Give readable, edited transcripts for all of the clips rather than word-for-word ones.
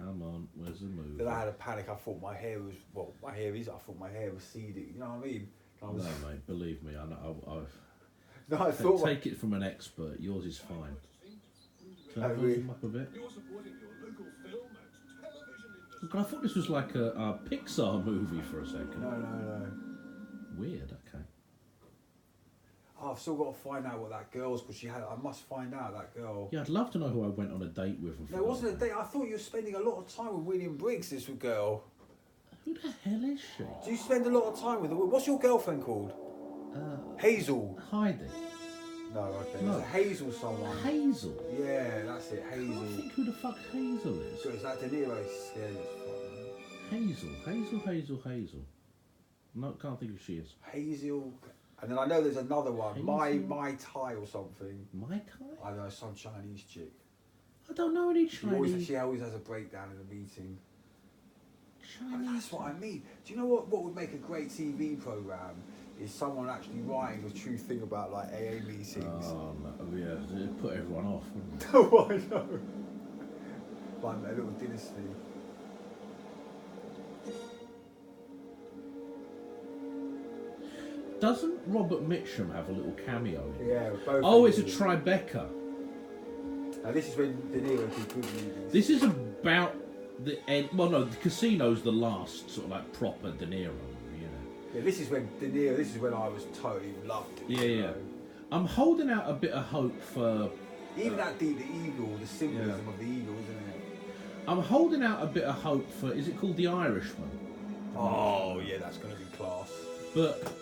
Come on, where's the movie? Then I had a panic. I thought my hair was my hair is. I thought my hair was seedy. You know what I mean? No, mate, believe me, I know. No, I thought. Take it from an expert. Yours is fine. Can I Really? them up a bit? Look, I thought this was like a Pixar movie for a second. No. Weird. Okay. Oh, I've still got to find out what that girl's because she had. I must find out that girl. Yeah, I'd love to know who I went on a date with. And No, it wasn't a date. I thought you were spending a lot of time with William Briggs. This girl. Who the hell is she? Do you spend a lot of time with her? What's your girlfriend called? Hazel. Heidi. No, okay. No. It's a Hazel someone. Hazel. Yeah, that's it. I Hazel. think who the fuck Hazel is. So it's that De Niro. He's scary as fuck, man. Hazel. No, can't think who she is. Hazel. And then I know there's another one. Hazel? My Thai or something. Mai Tai? I know, some Chinese chick. I don't know any Chinese. She always has a breakdown in the meeting. And Chinese. that's what I mean. Do you know what would make a great TV programme? Is someone actually writing the true thing about like AA meetings. Oh no, yeah, it'd put everyone off, wouldn't it? Oh, I know. Like a little dynasty. Doesn't Robert Mitchum have a little cameo in it? Yeah, both. Oh, of it's a them. Tribeca. Now this is when De Niro did good movies. This is about the end. Well, no, the Casino's the last sort of like proper De Niro movie, you know. Yeah, this is when De Niro. This is when I was totally loved it. Yeah, you yeah. know. I'm holding out a bit of hope for. Even the eagle, the symbolism of the eagle, isn't it? I'm holding out a bit of hope for. Is it called The Irishman? Oh yeah, that's gonna be class. But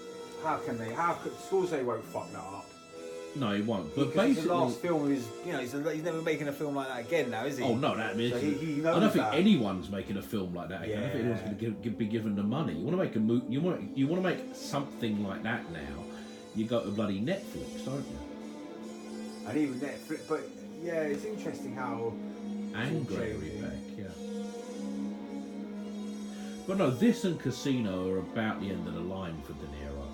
How can they? How could Scorsese won't fuck that up? no, it won't. But Because it's basically, the last film is, you know, he's never making a film like that again now, is he? oh no, that means So he I knows don't think that. anyone's making a film like that again. I don't think Yeah. anyone's going to be given the money. You want to make a movie? You want to make something like that now? You go to bloody Netflix, don't you? And even Netflix, but yeah, it's interesting how. And all Gregory changing. Peck, yeah. But no, this and Casino are about the end of the line for De Niro.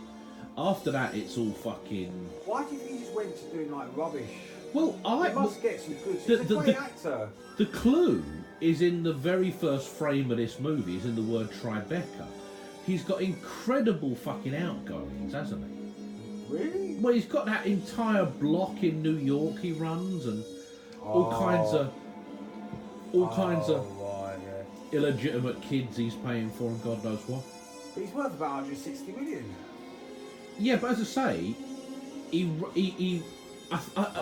After that, it's all fucking. Why do you think he just went to doing like rubbish? Well, He must get some good. the- He's a the- great the- actor. The clue is in the very first frame of this movie, is in the word Tribeca. He's got incredible fucking outgoings, hasn't he? Really? Well, he's got that entire block in New York he runs, and all kinds of Right, yeah. illegitimate kids he's paying for, and God knows what. But he's worth about 160 million. Yeah, but as I say, Well,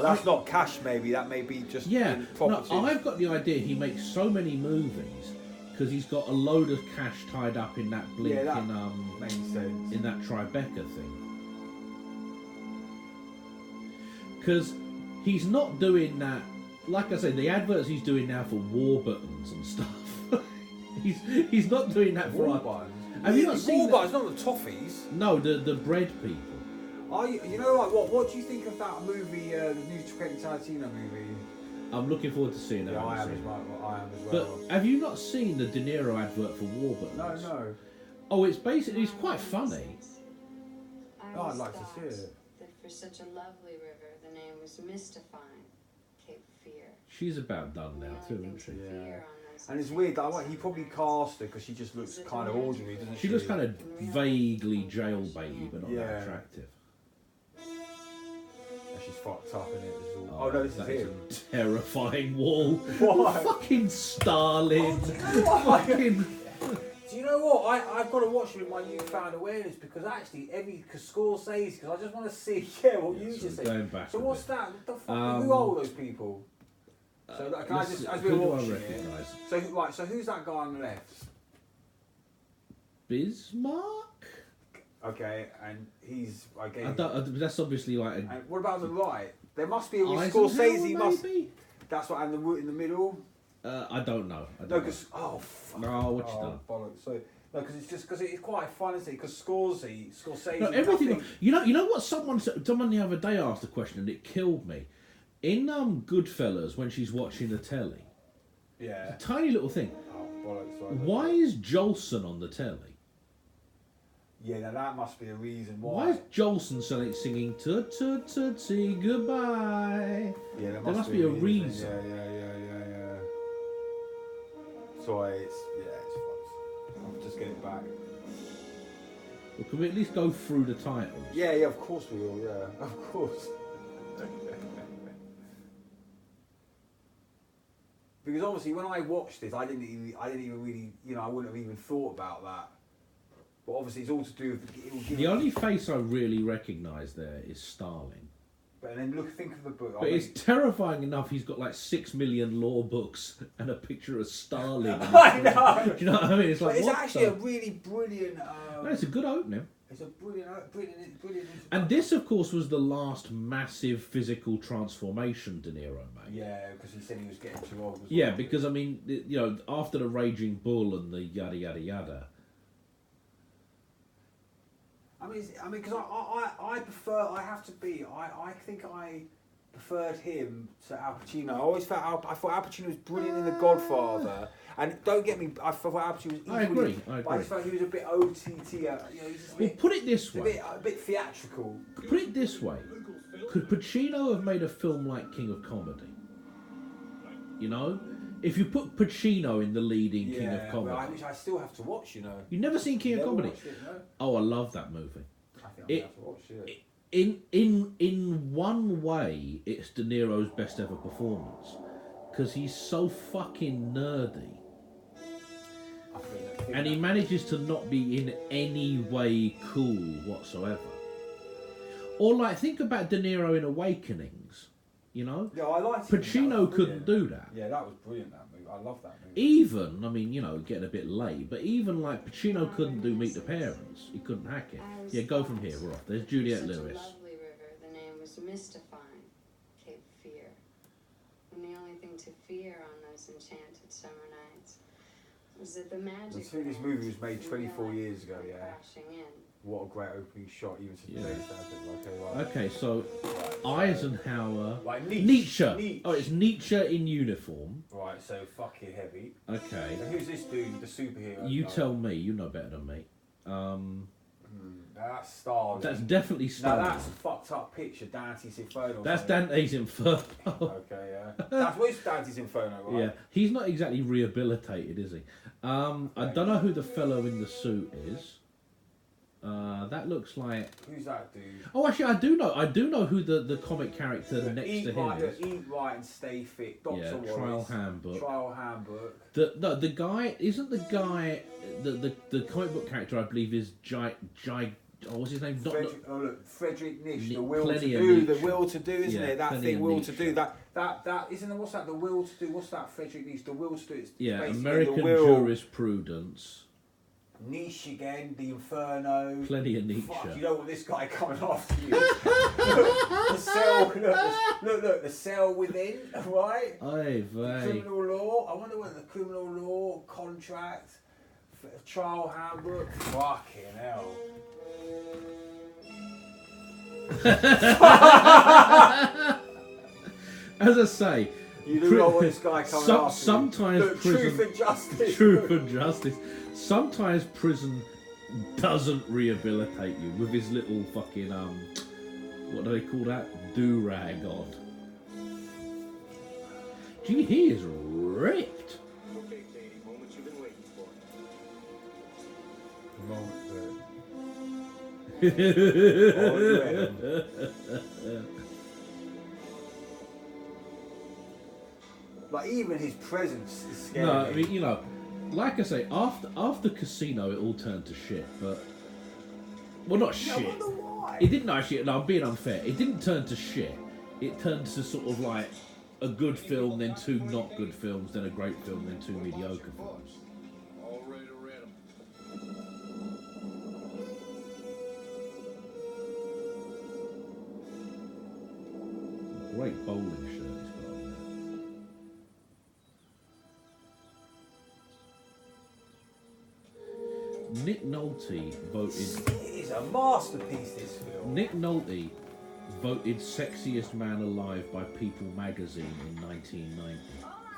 that's not cash, maybe. That may be just yeah. in No, properties. I've got the idea he makes so many movies because he's got a load of cash tied up in that blinking Yeah, that makes sense. in that Tribeca thing. Because he's not doing that. Like I said, the adverts he's doing now for Warburtons and stuff. he's not doing that for. Warbuns. Have you not seen Warbuns? Not the toffees. No, the bread people. You know, like what do you think of that movie, the new Quentin Tarantino movie? I'm looking forward to seeing it. Yeah, I am haven't as seen it. well. I am as But well. have you not seen the De Niro advert for Warburtons? No. Oh, it's quite funny. Oh, I'd like to see it. That for such a lovely river, the name was mystifying Cape Fear. She's about done now too, isn't she? Yeah. And it's weird. He probably cast her because she just looks kind of ordinary, doesn't she? She looks kind of vaguely jailbaity, but not Yeah. that attractive. And she's fucked up in it. Oh no, this is that him. a terrifying wall. Why? Fucking Stalin. Fucking. Do you know what? I've got to watch it with my newfound awareness because actually because Scorsese, because I just want to see what you so just said. going back So a what's bit. that? What the fuck? Who are all those people? So can I just as who we're do I watching it. recognise? So right, so who's that guy on the left? Bismarck? Okay, and he's That's obviously like a. And what about on the right? There must be a Eisenhower, Scorsese. Must. maybe? That's what. And the root in the middle. I don't know. No, because fuck. No, what you done? Bollocks. So no, because it's just because it's quite fun, isn't it? Because Scorsese. No, everything. nothing- You know what? Someone the other day asked a question and it killed me. In Goodfellas, when she's watching the telly, Yeah. tiny little thing. Oh bollocks! Sorry. Why is Jolson on the telly? Yeah, now that must be a reason Why why. is Jolson singing "Tut tut tootsie goodbye"? Yeah, there must be a reason. Yeah. why it's fucked. I'll just get it back. Well, can we at least go through the titles? Yeah, of course we will. Yeah, of course. Because obviously, when I watched this, I didn't even really, I wouldn't have even thought about that. But obviously, it's all to do with The only face I really recognise there is Starling. But then think of the book. But it's terrifying enough. He's got like 6 million law books and a picture of Starling. I know. Do you know what I mean? It's like, but it's what actually the... a really brilliant. No, it's a good opening. It's a brilliant. And this, of course, was the last massive physical transformation De Niro made. Yeah, because he said he was getting too old. Yeah, because I mean, after the Raging Bull and the yada yada yada. I mean, because I prefer. I think I preferred him to Al Pacino. I thought Al Pacino was brilliant in The Godfather. And don't get me, I thought Al Pacino was equally. I agree. But I just felt he was a bit OTT. He's just a bit, put it this way. a bit theatrical. Put it this way. Could Pacino have made a film like King of Comedy? If you put Pacino in the leading King of Comedy, which I still have to watch. You've never seen King of Comedy? Watched it, no. Oh, I love that movie. I think I have to watch it. In one way, it's De Niro's best ever performance because he's so fucking nerdy, and he manages to not be in any way cool whatsoever. Or like, think about De Niro in Awakenings. Yeah, I liked it. Pacino couldn't do that. Yeah, that was brilliant. That movie, I love that movie. Even, I mean, getting a bit late, but even like Pacino couldn't do Meet the Parents. He couldn't hack it. Yeah, go from here. We're off. There's Juliette Such Lewis. a lovely river. The name was mystifying Cape Fear. And the only thing to fear on those enchanted summer nights was that the magic. I think this movie was made 24 years ago. Yeah. Crashing in. What a great opening shot, even to Yeah. today. Okay, so Eisenhower, Like Nietzsche. Oh, it's Nietzsche in uniform. Right, so fucking heavy. Okay, And who's this dude, the superhero? you tell me. You know better than me. That's Stalin. That's definitely Now Stalin. that's a fucked up picture, Dante's Inferno. That's Dante's Inferno. Okay, yeah. That's what's Dante's Inferno, right? Yeah, he's not exactly rehabilitated, is he? I don't know who the fellow in the suit is. That looks like. Who's that dude? Oh, actually, I do know who the comic character next to him is. Eat Right and Stay Fit. Dr. Yeah, Wallace. Trial Handbook. Trial Handbook. The guy isn't the guy. The comic book character, I believe, is what's his name? Frederick Nietzsche. Ni- The will to Plenty of do. Nietzsche. The will to do, isn't Yeah, it? That Plenty thing, of will Nietzsche. to do. That isn't it? What's that? The will to do. What's that? Frederick Nietzsche. The will to do. It's Yeah, basically American the will. Jurisprudence. Nietzsche again, the Inferno. Plenty of Nietzsche. Fuck, you don't want this guy coming after you. The cell, look, the cell within, right? Aye, vey. Criminal law. I wonder whether the criminal law, contract, trial handbook. Fucking hell. As I say, You do not want this guy coming after sometimes you. Look, prison, truth and justice. truth and justice. Sometimes prison doesn't rehabilitate you with his little fucking what do they call that? Do-rag on. Gee, he is ripped. Okay, Katie, moment you've been waiting for. Like even his presence is scary. No, I mean, like I say, after Casino, it all turned to shit. But well, not I shit. wonder why. It didn't actually. No, I'm being unfair. It didn't turn to shit. It turned to sort of like a good film, then two not good films, then a great film, then two mediocre films. All ready to read 'em. Great bowling shirt he's got on there. Nick Nolte voted. It is a masterpiece, this film. Nick Nolte voted sexiest man alive by People magazine in 1990.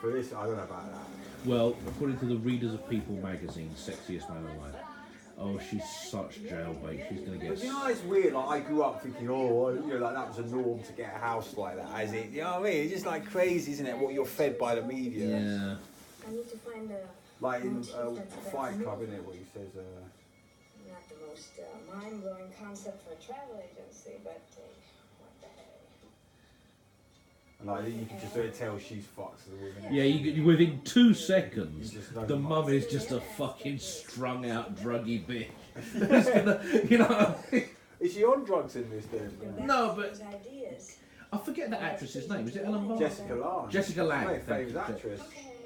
For this, I don't know about that. Well, according to the readers of People magazine, sexiest man alive. Oh, she's such jailbait. She's gonna get. But you know, it's weird. Like I grew up thinking, like that was a norm to get a house like that. As it, you know what I mean? It's just like crazy, isn't it? What you're fed by the media. Yeah. I need to find Like in Chief, that's a Fight move. Club, isn't it? What he says. Not the most mind-blowing concept for a travel agency, but what the heck? And like you can just really tell she's fucked as a woman. Yeah, within 2 seconds, You just know the the mum is just a fucking strung out druggy bitch. Who's gonna, you know what I mean? Is she on drugs in this then? No, but Those ideas. I forget the actress's name. Is it Ellen Barr? Jessica Lange. Jessica Lange, My thank favourite you. actress.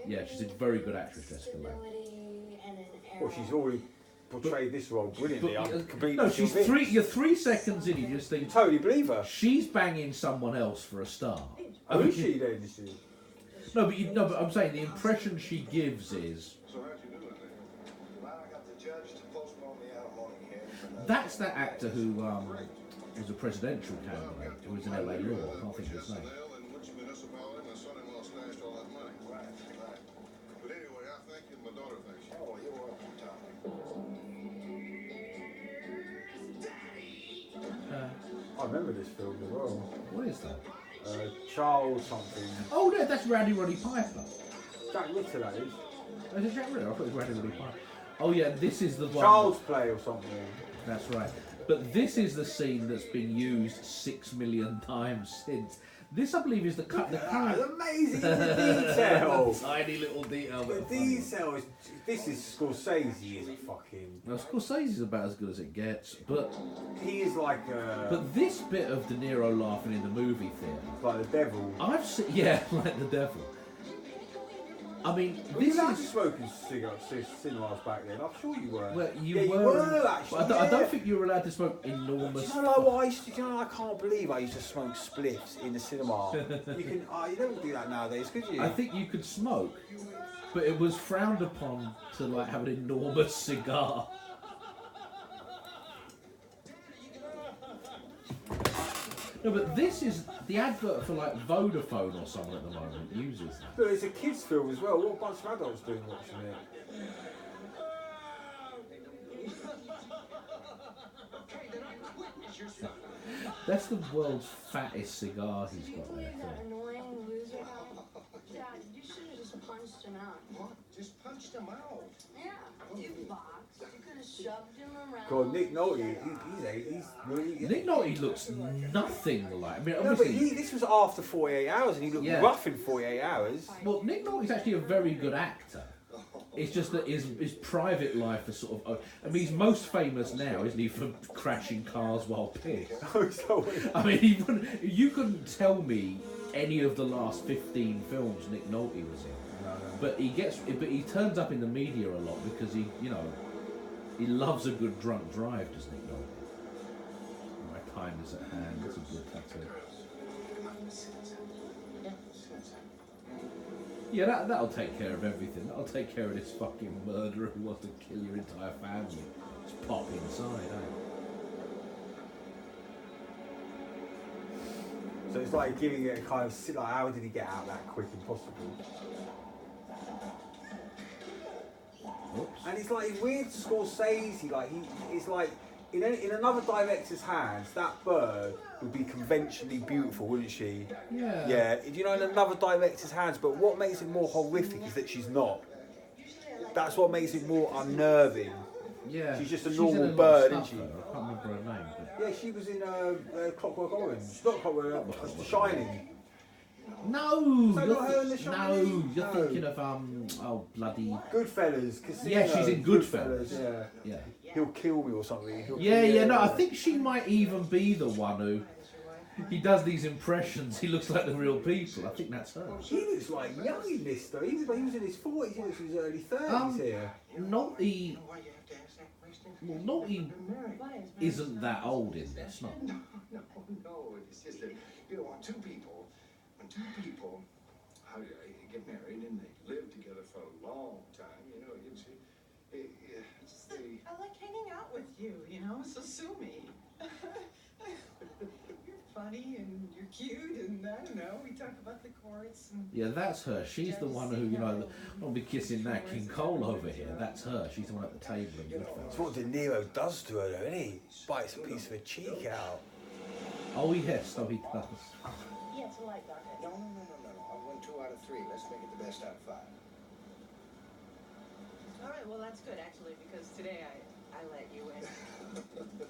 Yeah, she's a very good actress, Jessica Lange. Stability and an Well, she's already portrayed this role brilliantly. I'm completely no, she's convinced. you're 3 seconds in, you just You think totally believe her. she's banging someone else for a star. Oh, is she then? Is she? No, but I'm saying the impression she gives is So how'd you do it then? Well, I got the judge to postpone the alimony hearing. that's that actor who was a presidential candidate who was in LA Law. I can't think of his name. In which municipality my son-in-law stashed all that money. Right, right. But anyway, I thank you and my daughter thanks you. Oh, you're welcome, Tommy. I remember this film as well. What is that? Charles something. Oh no, that's Randy Roddy Piper. Jack Ritter, that is. Oh, is it Jack Ritter? I thought it was Randy Roddy Piper. Oh yeah, this is the one. Child's Play or something. That's right. But this is the scene that's been used 6 million times since. This, I believe, is the cut. The That's current amazing, the detail. tiny little detail. The but funny. detail is. This is Scorsese, is a fucking. Now, Scorsese's about as good as it gets, but He is like a. but this bit of De Niro laughing in the movie theatre, like the devil. I've seen, yeah, like the devil. I mean, Were you this allowed to is. smoke in cinemas back then? I'm sure you were. Well, yeah, you were actually. But I don't yeah. think you were allowed to smoke Do enormous. you know like what I used to? You know, I can't believe I used to smoke spliffs in the cinema. You can. You don't do that nowadays, could you? I think you could smoke, but it was frowned upon to like have an enormous cigar. No, but this is the advert for like Vodafone or something at the moment uses that. Look, it's a kids' film as well. What a bunch of adults doing watching it. That's the world's fattest cigar he's got You there. believe that annoying loser guy? Dad, you should have just punched him out. What? Just punched him out. Yeah, you boxed. You could have shoved him around. God, Nick Nolte, he's really. Nick Nolte looks nothing like. I mean, No, but obviously. this was after 48 hours, and he looked Yeah. rough in 48 hours. Well, Nick Nolte's actually a very good actor. It's just that his private life is sort of. I mean, he's most famous now, isn't he, for crashing cars while pissed? Oh, so weird. I mean, you couldn't tell me any of the last 15 films Nick Nolte was in. But he turns up in the media a lot because he loves a good drunk drive, does Nick Nolte? My time is at hand. That's a good tattoo. Yeah, that'll take care of everything. That'll take care of this fucking murderer who wants to kill your entire family. Just pop inside, eh? So it's like giving it a kind of like, how did he get out that quick and possible? Oops. And it's like weird Scorsese, like it's like in another director's hands, that bird would be conventionally beautiful, wouldn't she? Yeah. Yeah, you know, in another director's hands. But what makes it more horrific is that she's not. That's what makes it more unnerving. Yeah. She's just a in normal lot of bird, stuff, isn't she? though. I can't remember her name. But... Yeah, she was in Clockwork Orange. Not Clockwork, The Shining. No, that not her in The no, Shining? you're No. thinking of Goodfellas. Casino. Yeah, she's in Goodfellas. Yeah. Yeah. He'll kill me or something. Yeah. No, I think she might even be the one who. He does these impressions. He looks like the real people. I think that's her. He looks like young in this though. He was in his 40s. He looks in his early 30s here. Nolte. Why you have to ask that question? Well, Nolte isn't that old in this. No. No. It's just that, when two people, how do you get married and they live together for a long time, you see, Just that I like hanging out with you, so sue me. You're funny and you're cute and I don't know, we talk about the courts and... Yeah, that's her. She's the one who, I'll be kissing Nat King Cole over here. That's her. She's the one at the table in It's Goodfellas. what De Niro does to her though, isn't he? Bites a piece of her cheek out. Oh yes, no, he does. Yeah, it's a light dark. No. I won 2 out of 3. Let's make it the best out of 5. All right, well, that's good, actually, because today I let you in.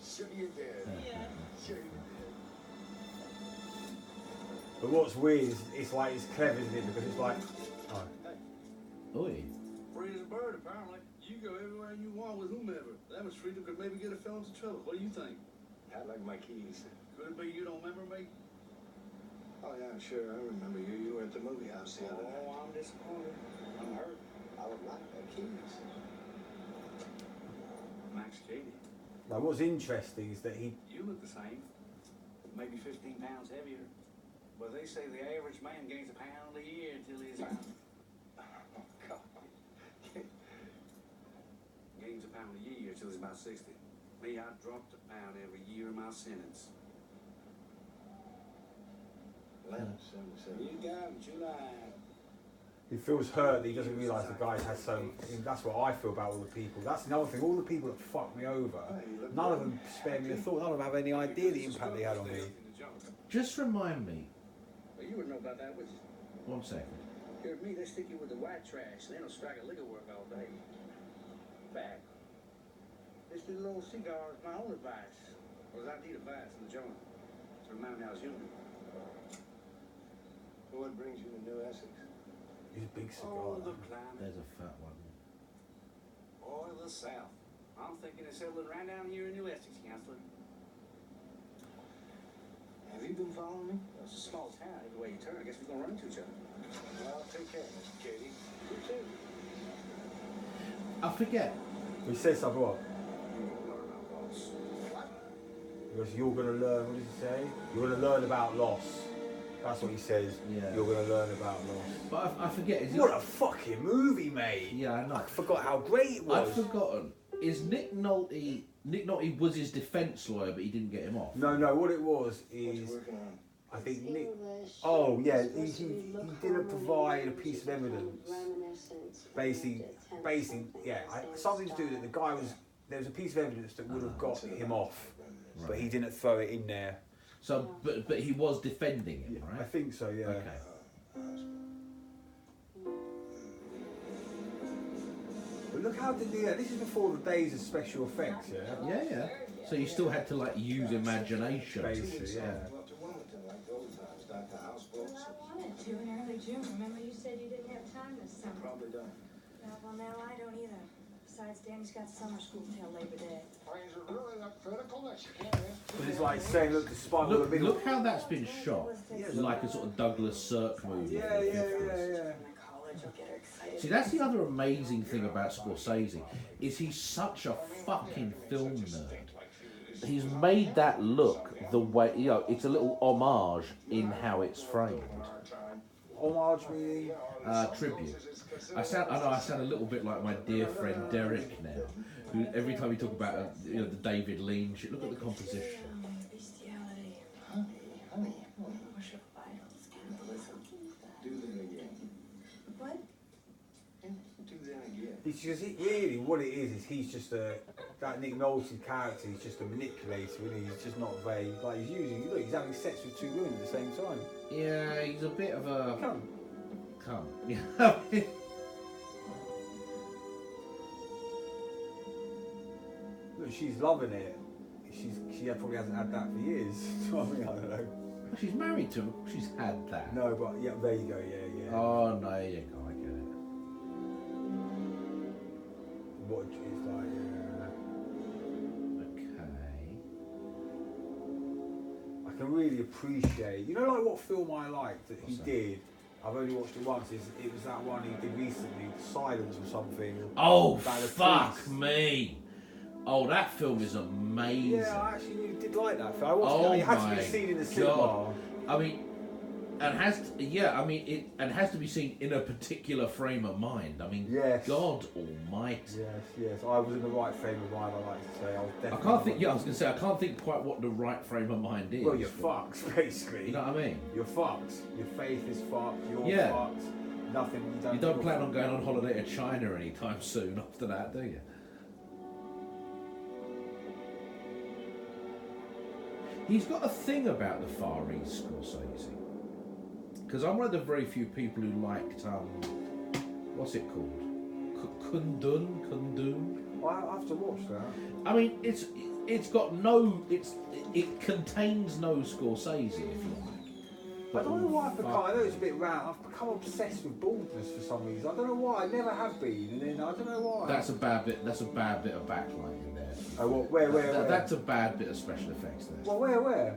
Sure you did. Yeah. Sure you did. But what's weird is it's like it's clever, isn't it? Because it's like, oh, Oi. Free as a bird, apparently. You go everywhere you want with whomever. That much freedom could maybe get a felon into trouble. What do you think? I like my keys. Could it be you don't remember me? Oh yeah, sure, I remember you. You were at the movie house the other night. Oh, I'm disappointed. I'm hurt. I would like my keys. Max Cady. like what's interesting is that he, You look the same. Maybe 15 pounds heavier. But they say the average man gains a pound a year until he's Oh God. gains a pound a year until he's about 60. Me, I dropped a pound every year of my sentence. 1177. You got him, July. he feels hurt that he doesn't realise the guy has so. That's what I feel about all the people. That's another thing. All the people that fucked me over, none of them spare me a thought. None of them have any idea the impact they had on me. Just remind me. Well, you wouldn't know about that, would you? 1 second. Here, me, they stick you with the white trash, and they don't strike a lick of work all day. Back. This little cigar is my only vice. Because I need a vice in the joint. To remind me I was human. What brings you to New Essex? He's a big Oh, cigar. the climate. There's a fat one. Or the South. I'm thinking of settling right down here in New Essex, Counselor. Have you been following me? It's a small town. Every way you turn, I guess we're going to run into each other. Well, take care, Mr. Katie. You too. I forget. He says something what? You won't learn about loss. What? He goes, you're going to learn, what does he say? You're going to learn about loss. That's what he says. Yeah. You're going to learn about loss. But I forget. Is What a fucking movie, mate. Yeah, I know. I forgot how great it was. I've forgotten. Is Nick Nolte? Nick Nolte was his defence lawyer, but he didn't get him off. No, what it was What you is, working on? I think It's Nick... English. Oh, yeah, It's he supposed to be look didn't home provide a and piece of kind evidence. reminiscent Basically, and attempt yeah, something something to do same that the guy was... There was a piece of evidence that would have got him off, but he didn't throw it in there. So, but he was defending him, I right? think so, yeah. Okay. But look how this is before the days of special effects, yeah? Yeah. So you still had to like use imagination. Basically, yeah. Up to Wilmington like those times, Dr. Housebooks. Well, I wanted to in early June. Remember you said you didn't have time this summer? Probably done. Well, now I don't either. Besides, Danny's got summer school till Labor Day. Things are really that critical that you can't ask. But it's like saying, look, the spine of the middle. Look how that's been shot, like a sort of Douglas Sirk movie. Yeah. My college will get her excited. See, that's the other amazing thing about Scorsese, is he's such a fucking film nerd. He's made that look the way, it's a little homage in how it's framed. Homage meaning? Tribute. I sound a little bit like my dear friend Derek now, who every time we talk about the David Lean shit, look at the composition. Bestiality. Honey, Worship of idols, cannibalism. do that again. What? Do that again. It's just, really, what it is he's just that Nick Nolte character, he's just a manipulator, isn't he? He's just not very, like, he's having sex with two women at the same time. Yeah, he's a bit of a... Come. Yeah. Look, she's loving it. She probably hasn't had that for years. I don't know. She's married to him. She's had that. No, but yeah, there you go. Yeah. Oh, no, you go. I get it. What it's like, yeah. Okay. I can really appreciate. You know, like what film I liked that he What's that? did. I've only watched it once. It was that one he did recently, Silence or something. Oh, About a fuck priest. me. Oh, that film is amazing. Yeah, I actually really did like that film. I watched Oh it. It had to my be seen in the cinema. God. I mean, and has to be seen in a particular frame of mind. I mean, Yes. God Almighty. Yes. I was in the right frame of mind. I like to say I was I definitely. can't think. Yeah, I was gonna say I can't think quite what the right frame of mind is. Well, you're fucked, basically. You know what I mean? You're fucked. Your faith is fucked. You're Yeah. fucked. Nothing. You don't plan on going on holiday to China anytime soon after that, do you? He's got a thing about the Far East, Scorsese. Because I'm one of the very few people who liked, what's it called? Kundun. I have to watch that. I mean, it's got no, it contains no Scorsese, if you like. I don't know why I've become, I know it's a bit round, I've become obsessed with baldness for some reason. I don't know why, I never have been, and then I don't know why. That's a bad bit of backlight in there. Oh, what, where? That's a bad bit of special effects there. Well, where?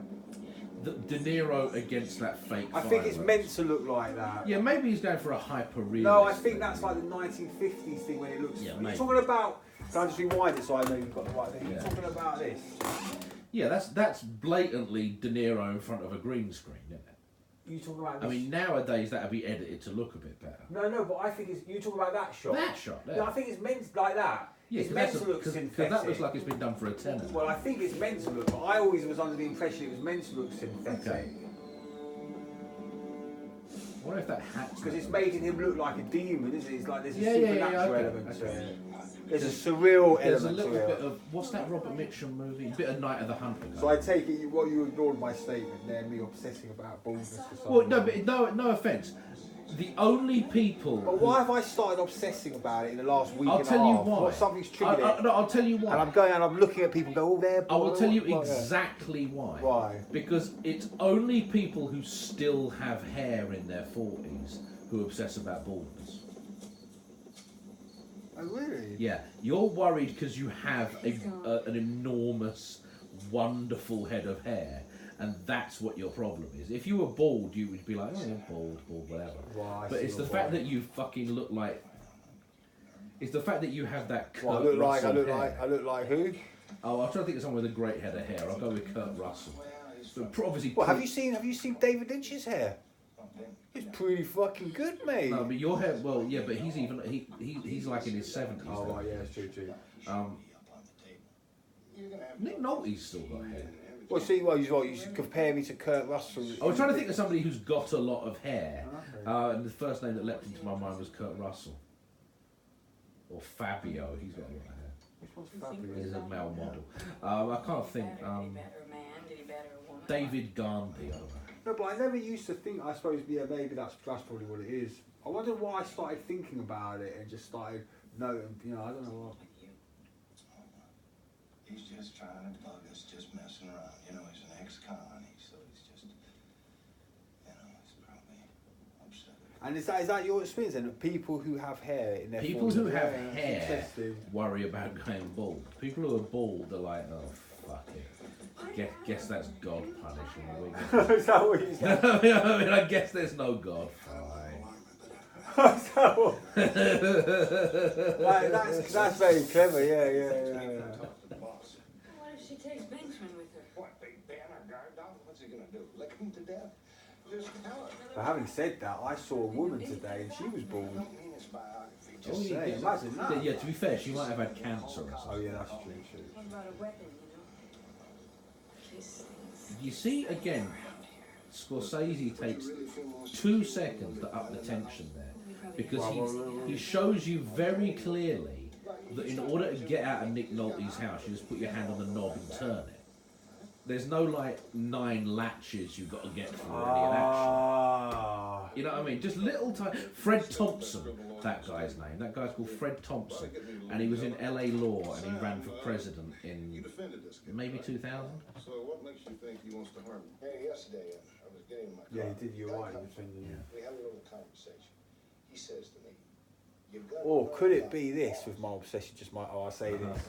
De Niro against that fake I think it's fireworks. meant to look like that. Yeah, maybe he's going for a hyper-realistic. No, I think that's like the 1950s thing when it looks... Yeah, you're maybe. talking about... Can I just rewind it so I know you've got the right thing? Yeah. You're talking about this. Yeah, that's blatantly De Niro in front of a green screen, isn't it? You talking about I this? mean, nowadays that'd be edited to look a bit better. No, but I think it's... You talking about that shot? That shot, there. No, I think it's meant like that. Yeah, it's meant to look synthetic. Because that looks like it's been done for a tenner. Well, I think it's meant to look, but I always was under the impression it was meant to look synthetic. Okay. I wonder if that hat... Because it's making him look like a demon, isn't it? It's like there's a Yeah, supernatural okay, element to okay. it. There's a surreal There's a element little to it. bit of... What's that Robert Mitchum movie? A bit of Night of the Hunter. So I take it, well, you ignored my statement there, me obsessing about baldness for some Well, no, reason. but no offence. The only people... But why have I started obsessing about it in the last week I'll and a tell you half? why. What, something's triggered it. No, I'll tell you why. And I'm going and I'm looking at people and go, oh, they're I will bald. tell you Like that. exactly why. Why? Because it's only people who still have hair in their 40s who obsess about baldness. Oh, really? Yeah, you're worried because you have an enormous, wonderful head of hair, and that's what your problem is. If you were bald, you would be like, oh, yeah, bald, whatever. Well, I But see it's the your fact point. that you fucking look like... It's the fact that you have that Kurt Well, I look Russell I look like who? Oh, I'll try to think of someone with a great head of hair. I'll go with Kurt Russell. But obviously, Well, have you seen David Lynch's hair? It's pretty fucking good, mate. No, but your hair. Well, yeah, but he's like in his 70s. Oh, though. right, yeah, it's true. Nick Nolte's still got hair. Well, see, you should compare me to Kurt Russell. I was trying to think of somebody who's got a lot of hair, and the first name that leapt into my mind was Kurt Russell. Or Fabio, he's got a lot of hair. Which one's Fabio? He's a male model. I can't think. David Garnby, I don't know. No, but I never used to think. I suppose, yeah, maybe that's probably what it is. I wonder why I started thinking about it and just started noting. You know, I don't know what. He's just trying to bug us, just messing around. You know, he's an ex-con, so he's just, you know, he's probably upset. And is that your experience then? That people who have hair in their People 40s, who have yeah, hair interesting. worry about going bald. People who are bald are like, oh, fuck it. Guess that's God punishing me. Is that what you said? I mean, I guess there's no God. Fine. That's very clever, yeah. What if she takes Benjamin with her? What, Big Ben or guard dog? What's he gonna do? Lick him to death? Just tell her. But having said that, I saw a woman today and she was I bald. don't mean his biography. Just Oh, yeah, saying, imagine that. Yeah, to be fair, she might have had cancer or Oh something. yeah, that's true. What about a weapon, you know? These things. You see, again, Scorsese takes 2 seconds to up the tension there. Because he shows you very clearly that in order to get out of Nick Nolte's house, you just put your hand on the knob and turn it. There's no like 9 latches you've got to get through any of that Ah. shit. You know what I mean? Just little tiny... Fred Thompson, that guy's name. That guy's called Fred Thompson. And he was in LA Law and he ran for president in You defended this guy. maybe 2000. So what makes you think he wants to harm you? Hey, yesterday, I was getting in my car. Yeah, he did. You're right. You're saying, yeah. We had a little conversation. He says to me, "You got." Or could it be this with my obsession? Just my I say this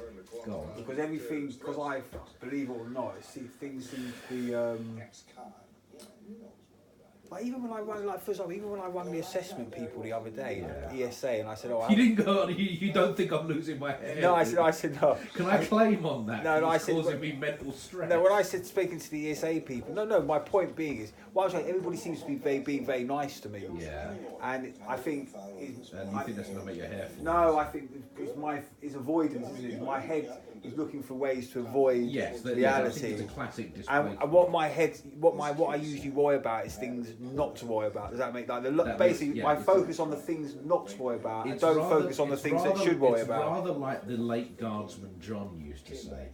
Go on. because everything, because I believe it or not, things seem to be. Ex-con. You know, he knows what I got. Like even when I run, like for example, even when I run the assessment people the other day, ESA, and I said, oh, You didn't go on, you don't think I'm losing my hair? no, I said no. Can I claim on that? No, I It's said- causing me mental stress. No, when I said speaking to the ESA people, no. My point being is, well, I was like, everybody seems to be being very nice to me. Yeah. And I think, And you think that's going to make your hair fall? no, I think it's avoidance, isn't it? My head is looking for ways to avoid Yes, I reality. think it's a classic display. And what I usually worry about is things not to worry about. Does that make like That basically makes- yeah, my it's- focus on the things not to worry about and It's don't rather- focus on the it's things that rather- should worry it's about. rather like the late Guardsman John used to say.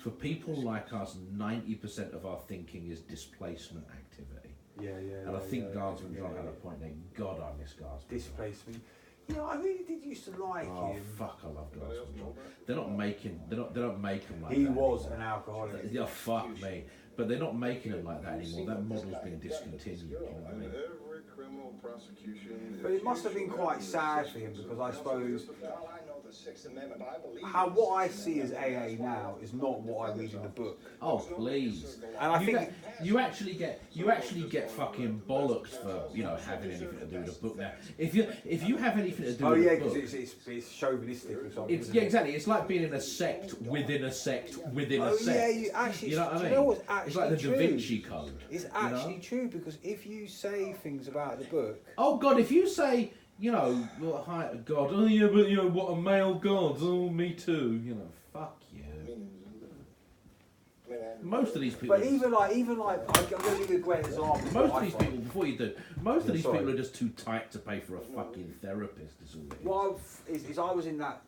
For people like us, 90% of our thinking is displacement activity. Yeah. And I think Guardsman John had a point there. God, I miss Guardsman. Displacement. You know, I really did used to like Oh him. fuck, I love Lawrence of Arabia. They're not making them like He that. was anymore. an alcoholic. Yeah, fuck me. But they're not making them like that anymore. That model's been discontinued. You know what I mean? Every criminal prosecution. But it must have been quite sad for him because I suppose Well, I know the Sixth Amendment. I believe what I see as AA now is not what I read in the book. Oh please! And I think you actually get fucking bollocked for having anything to do with a book now. If you have anything to do oh with yeah, a book, because it's chauvinistic or something. it's yeah exactly. It's like being in a sect within a sect within a sect. Yeah, you actually. You know what I mean? Do you know what's actually It's like the true? Da Vinci Code. It's actually true because if you say things about the book, Oh God, if you say, well, hi God, oh yeah, but what a male God, oh me too, fuck you. Most of these people. but even like, I'm going to give you a great example. Most I of these find. people, before you do, most of these sorry. people are just too tight to pay for a fucking therapist. Is all it is. Well, is I was in that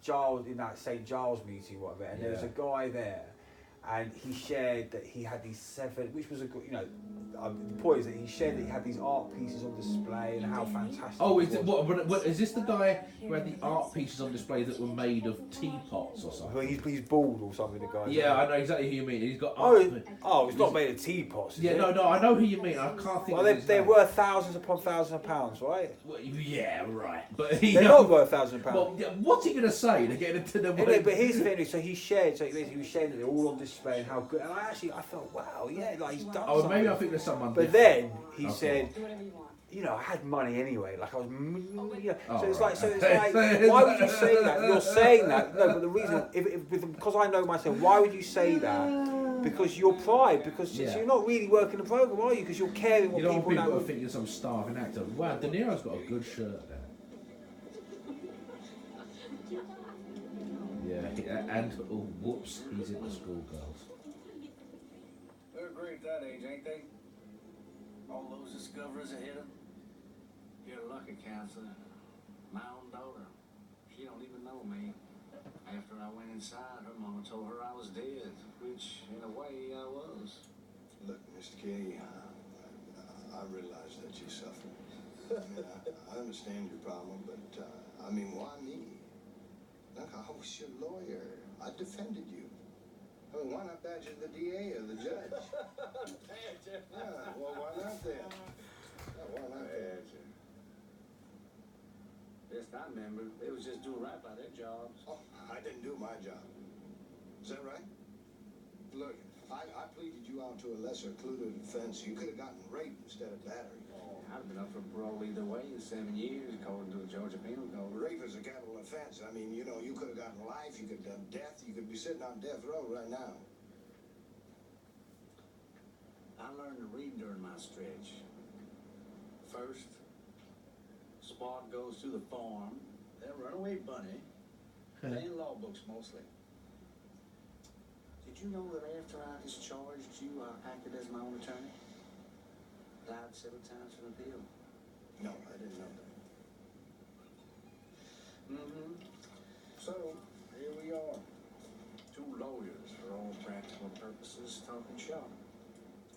St. Giles meeting, whatever, and there was a guy there, and he shared that he had these 7, which was a good, the point is that he shared that he had these art pieces on display and how fantastic. Oh, it is it, what, is this the guy who had the art pieces on display that were made of teapots or Well, something? he's bald or something. The guy. Yeah, I know exactly who you mean. He's got art. It's not made of teapots. Is Yeah, it? no, I know who you mean. I can't think. Well, of his they're name. worth thousands upon thousands of pounds, right? Well, yeah, right. But They're not worth thousands of pounds. Well, yeah, what's he gonna say to get into the? Anyway, but here's the thing. So he shared. So he was sharing that they're all on display and how good. And I thought, wow, yeah, like he's done. Oh, something. maybe I think there's someone. But different. then he Okay. said, Do whatever you want. I had money anyway. Like I was, Oh, so it's right. like, why would you say that? You're saying that. No, but the reason, because I know myself, why would you say that? Because you're pride. Because you're not really working the program, are you? Because you're caring what You don't want people people know. to think you're some starving actor. Wow, De Niro's got a good shirt there. Yeah, and oh, whoops, he's in the schoolgirls. They're great at that age, ain't they? All those discoveries ahead of them. You're lucky, counselor. My own daughter, she don't even know me. After I went inside, her mama told her I was dead, which, in a way, I was. Look, Mr. Kay, I realize that you suffer. I understand your problem, but why me? Look, I was your lawyer. I defended you. Why not badger the DA or the judge? Well, why not then? Why not then? Yes, I remember. They was just doing right by their jobs. Oh, I didn't do my job. Is that right? Look, I pleaded you out to a lesser included offense. You could have gotten rape instead of battery. I'd have been up for parole either way in 7 years, according to the Georgia Penal Code. Rape is a capital offense. You could have gotten life. You could have done death. You could be sitting on death row right now. I learned to read during my stretch. First, Spot goes to the farm, then Runaway Bunny, and law books mostly. Did you know that after I discharged you, I acted as my own attorney? Applied several times for an appeal. No, I didn't know that. So, here we are. 2 lawyers for all practical purposes talking shop.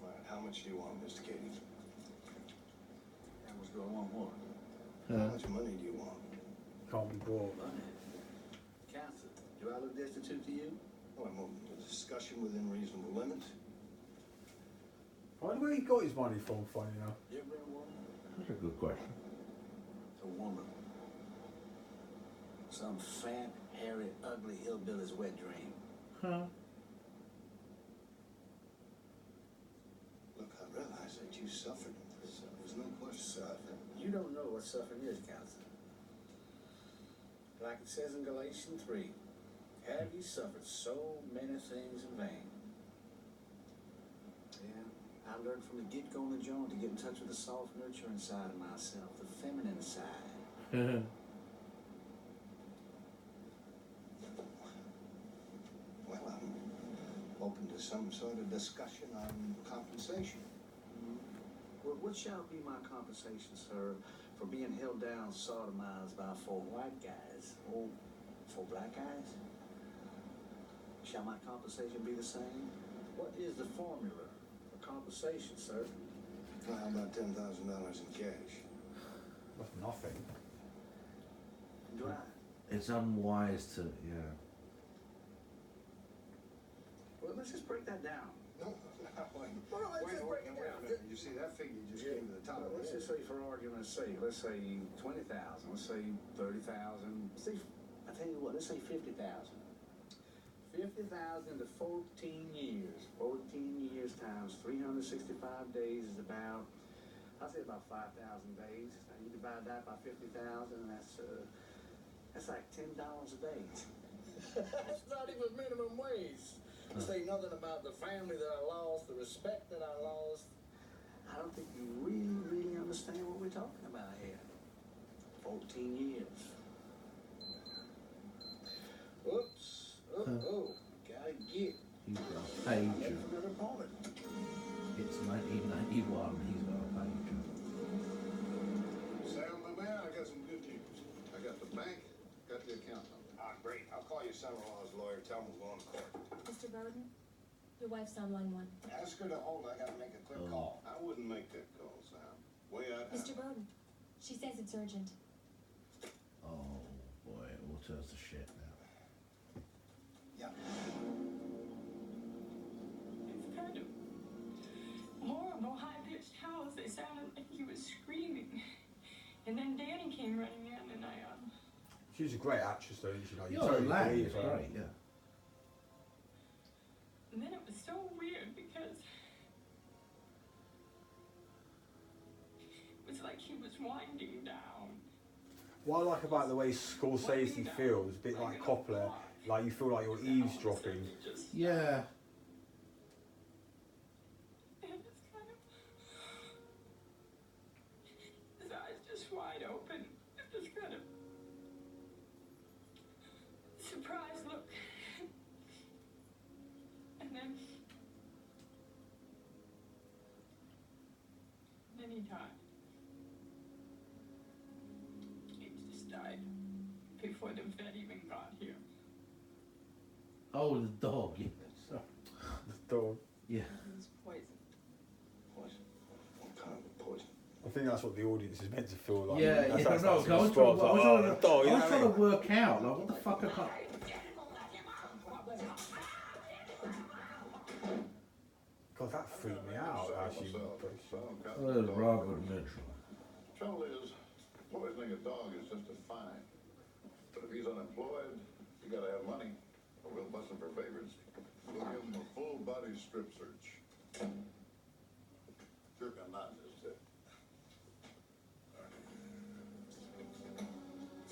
All right, how much do you want, Mr. Katie? That was going on what? How much money do you want? Can't be bought. Counselor, do I look destitute to you? Well, I'm open to discussion within reasonable limits. I wonder where he got his money from, funny enough. You ever been a woman? That's a good question. A woman. Some fat, hairy, ugly hillbilly's wet dream. Huh? Look, I realize that you suffered. There's no question. You don't know what suffering is, counselor. Like it says in Galatians 3, have you suffered so many things in vain? Yeah, I learned from the get-go in the joint to get in touch with the soft, nurturing side of myself, the feminine side. Well, I'm open to some sort of discussion on compensation. Well, what shall be my compensation, sir, for being held down, sodomized by 4 white guys, or 4 black guys? Shall my compensation be the same? What is the formula for compensation, sir? Well, how about $10,000 in cash? That's nothing. It's unwise to, yeah. Well, let's just break that down. No, you see that figure you just came to the top of Let's just say, for argument's sake, let's say 20,000, let's say 30,000. I tell you what, let's say 50,000. 50,000 to 14 years. 14 years times 365 days is about, I'd say about 5,000 days. Now you divide that by 50,000, that's like $10 a day. That's not even minimum wage. This ain't nothing about the family that I lost, the respect that I lost. I don't think you really understand what we're talking about here. 14 years. Oops. Gotta get. He's got a pager. Another opponent. It's 1991. He's got a pager. Sam, my man, I got some good news. I got the bank, got the account number. Ah, great. I'll call your son-in-law's lawyer, tell him we're going to court. Mr. Bowden, your wife's on line 1. Ask her to hold. I got to make a quick call. I wouldn't make that call, Sam. Way out. Mr. Bowden, she says it's urgent. Oh boy, it all turns to shit now. Yeah. It's kind of horrible, high-pitched howls. They sounded like he was screaming. And then Danny came running in, and She's a great actress, though. You know, you You're totally lad, believe it's her. great, yeah. and then it was so weird because it was like he was winding down. What I like about the way Scorsese feels, a bit like Coppola, like you feel like you're eavesdropping. Yeah. And it's kind of his eyes just wide open, just kind of surprised look. And then he died. He just died before the vet even got here. Oh, the dog. Yeah. Sorry. The dog. Yeah. It's poison. Poison? What kind of poison? I think that's what the audience is meant to feel like. Yeah, That's- yeah, that's- no, that's I was the trying, spot. I was Like, trying, oh, the dog, you I know was what trying I to mean? work out, like, what the fuck I can't... God, that freaked me out, actually. Oh, Robert Mitchell. Trouble is, poisoning a dog is just a fine. But if he's unemployed, you gotta have money, or we'll bust him for favors. We'll give him a full body strip search. Jerk a knot in his tip.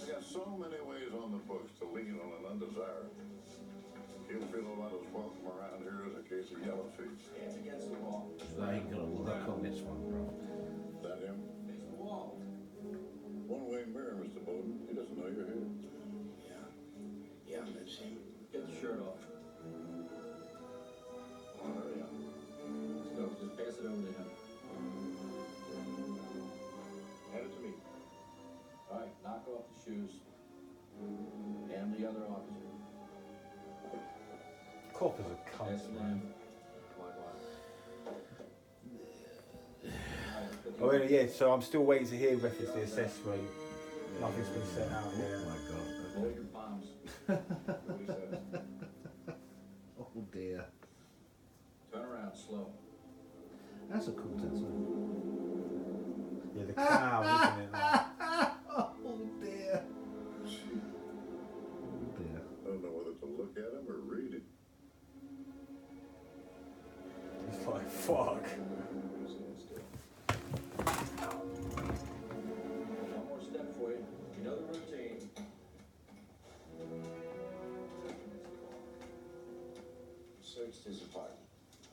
I got so many ways on the books to lean on an undesirable. He'll feel about as welcome around here as a case of yellow fever. Hands against the wall. They ain't gonna work on this one, bro. Is that him? Face the wall. One-way mirror, Mr. Bowden. He doesn't know you're here. Yeah, that's him. Get the shirt off. Hurry up. Let's go. Just pass it over to him. Hand it to me. All right, knock off the shoes. And the other officer. Copper's a Pass cunt, it man. down. Wide. Oh, yeah, so I'm still waiting to hear reference to the assessment. Nothing's been set out Oh yet. my god. Hold your palms. What he says. Oh dear. Turn around, slow. That's a cool tattoo. Yeah, the cow, isn't it? Like, Oh dear. Oh dear. I don't know whether to look at him or read it. it's like, fuck. One more step for you. You know the routine. Searched his apartment.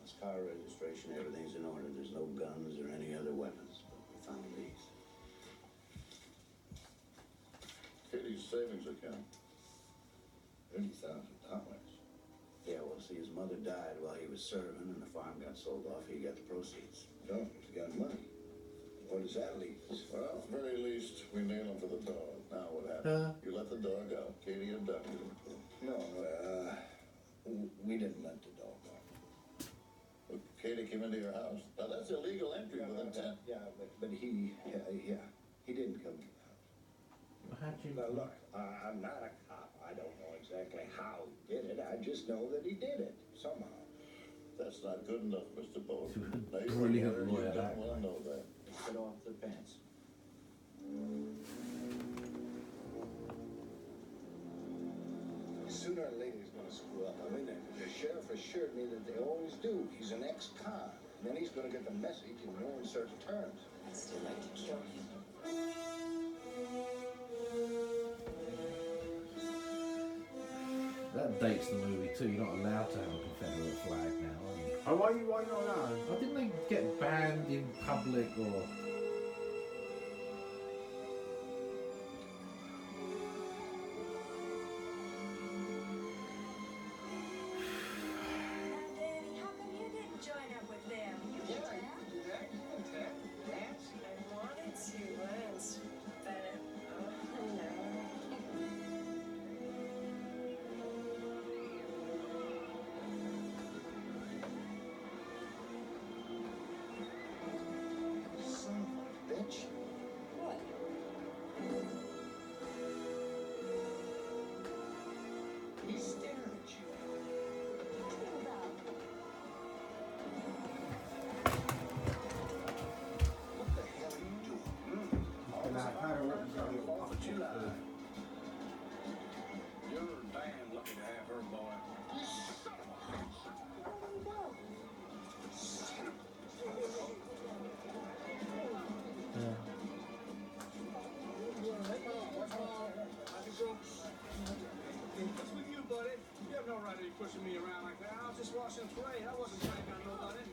His car registration, everything's in order. There's no guns or any other weapons. But we found these. Katie's savings account. $30,000. Yeah, well, see, his mother died while he was serving, and the farm got sold off. He got the proceeds. No, he's got money. Where does that leave us? Well, at the very least, we nail him for the dog. Now what happened? You let the dog out. Katie abducted him. No, we didn't let the dog go. Look, Katie came into your house. Now that's illegal entry with intent. Yeah, but he didn't come to the house. How do you... Now look, I'm not a cop. I don't know exactly how he did it. I just know that he did it somehow. That's not good enough, Mr. Bowden. Brilliant lawyer, You that don't well guy. know that. Get off the fence. Sooner or later he's gonna screw up. I mean, the sheriff assured me that they always do. He's an ex-con. Then he's gonna get the message in no uncertain terms. I'd still like to kill him. That dates the movie too. You're not allowed to have a Confederate flag now, are you? Oh, why not allowed? I didn't they get banned in public or... Now, Danny, how come you didn't join up with them? You can tap. do that. You can tap. Dance. I wanted to once, but oh no. Son of a bitch. What? He's staring at you. What's it about? What the hell are you doing? And I kind of Fourth of July. You're damn lucky to have her, boy. What's with you, buddy? You have no right to be pushing me around like that. I was just watching a parade. I wasn't trying on nobody.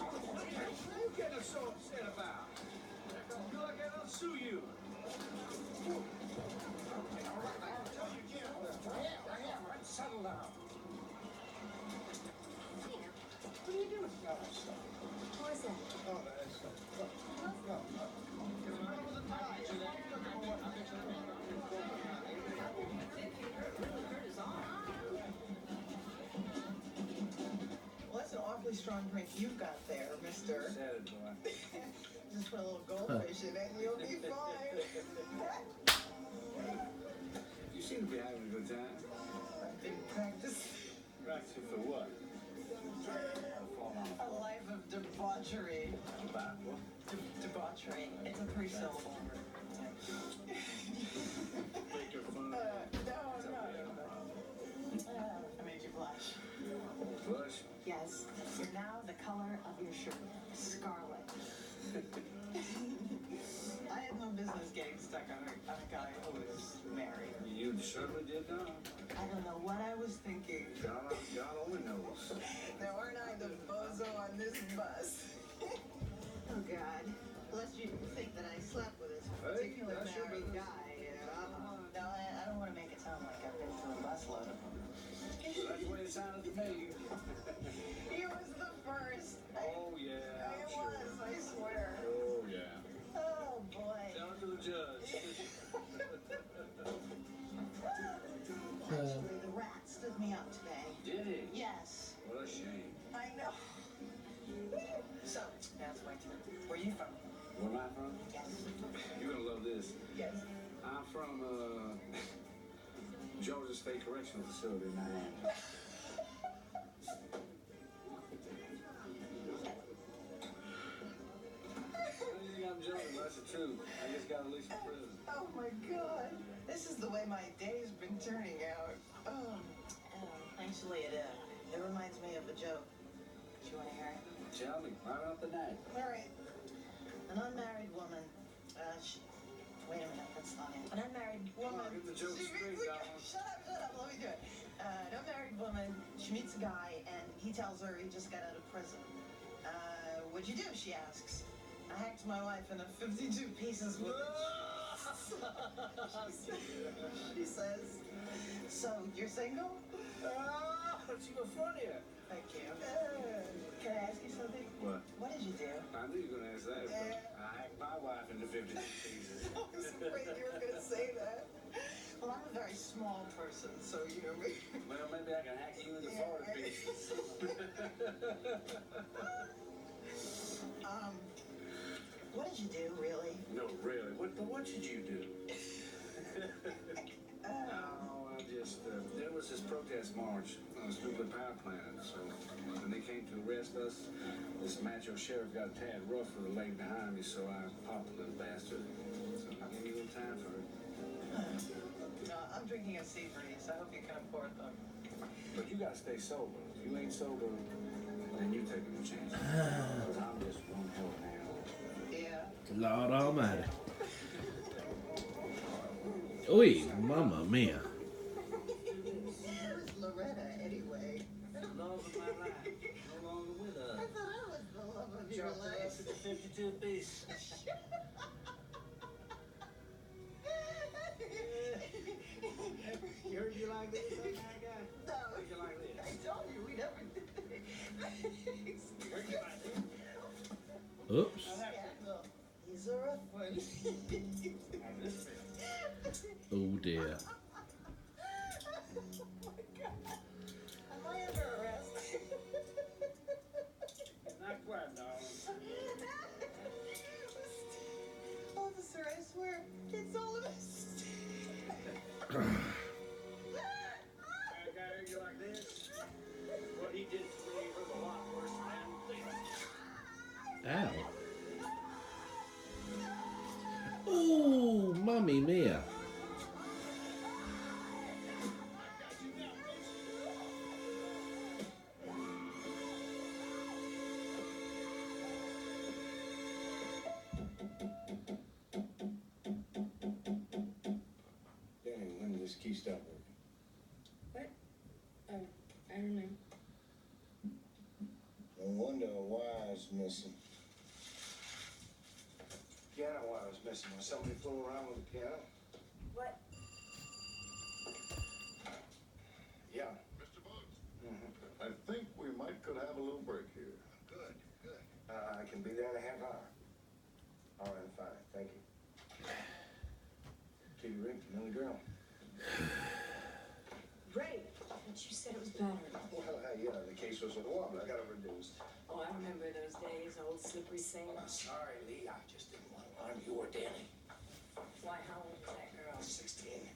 What are you getting so upset about? You feel like I'll sue you. Settle down. What are you doing? Who is that? Well, that's an awfully strong drink you've got there, mister. Said it, boy. Just put a little goldfish in it and you'll be fine. You seem to be having a good time. I've been practicing Practicing for what? a life of debauchery. About what? Debauchery. It's a three-syllable. Make your fun. No. I made you blush. Blush. Yes, you're now the color of your shirt, scarlet. I had no business getting stuck on a guy who was married. You certainly did not. I don't know what I was thinking. God only knows. Now aren't I the bozo on this bus? Oh God. Lest you think that I slept with this particular that's your married business. guy. No, I don't want to make it sound like I've been through a busload of them. That's the way it sounded to me. He was the first. Oh, yeah. I I'm sure. was, I swear. Oh, yeah. Oh boy. Tell it to the judge. Actually, the rat stood me up today. Did he? Yes. What a shame. I know. So, that's my turn. Where are you from? Where am I from? Yes. You're gonna love this. Yes. I'm from, Georgia State Correctional Facility in Miami. I'm joking, but that's the truth. I just got released from prison. Oh my God. This is the way my day's been turning out. Actually, it reminds me of a joke. Do you want to hear it? Tell me, right off the night. All right. An unmarried woman. Wait a minute, that's not it. An unmarried woman. Get the joke straight, Donald. Shut up. Let me do it. An unmarried woman. She meets a guy, and he tells her he just got out of prison. What'd you do? She asks. I hacked my wife into 52 pieces with it. She says, so you're single? That's even funnier. Thank you. Can I ask you something? What? What did you do? I knew you were gonna ask that. I hacked my wife into 52 pieces. I was afraid you were going to say that. Well, I'm a very small person, so you know me. Well, maybe I can hack you into 40 pieces. What did you do, really? No, really. What should you do? Oh, there was this protest march on a nuclear power plant, so when they came to arrest us, this macho sheriff got a tad rough with the leg behind me, so I popped the little bastard. So I gave you a little time for it. No, I'm drinking a sea breeze. I hope you can afford them. But you gotta stay sober. If you ain't sober, then you taking a chance. Because I'm just one hell of an animal. Yeah. Lord Almighty. Oi, mamma mia. Who's Loretta, anyway? Love of my life. No longer with us. I thought I was the love of your life. The 52 piece. You heard you like this, that kind of guy? No. Heard you like this? I told you we never did. Heard you like this? Oops. Scandal. He's a rough one. Oh dear. Oh my God. Am I under arrest? Not quite, darling. Officer, I swear, it's all of us. That guy heard you like this? What he did to me was a lot worse than this. Ow. Oh, mummy mia. Danny, when did this key stop working? What? Oh, I don't know. No wonder a wire's missing. Piano wire was missing when somebody flew around with a piano. What? Yeah. Mr. Bugs, I think we could have a little break here. Good, good. I can be there in a half hour. All right, fine. Thank you. TV ring, another girl. Right. But you said it was battered. Well, yeah, the case was a woman. I got it reduced. Oh, I remember those days, old slippery I'm sailors. sorry, Lee. I just didn't want to alarm you or Danny. Why, how old was that girl? 16.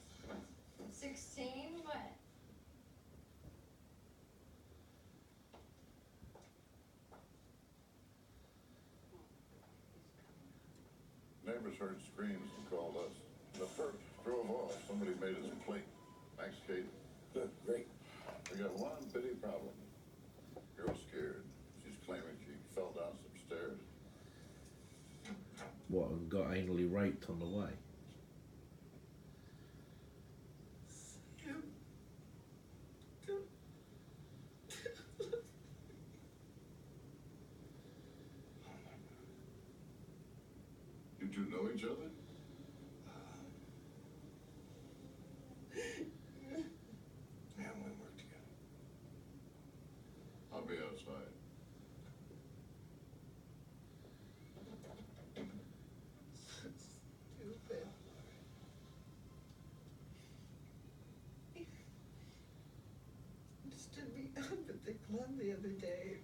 16? What? Neighbors heard screams and called us. The perp drove off. Somebody made us a plate. Max Kate. Good, great. We got one bitty problem. Girl's scared. She's claiming she fell down some stairs. What, and got anally raped on the way? Did you know each other? Yeah, we work together. I'll be outside. Stupid. He stood me up at the club the other day.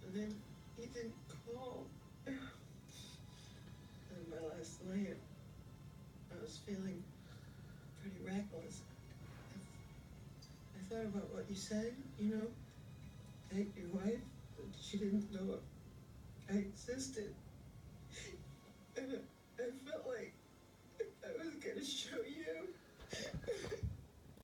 And then he didn't call. And my last night, I was feeling pretty reckless. I thought about what you said, you know, that your wife, that she didn't know I existed. And I felt like I was gonna show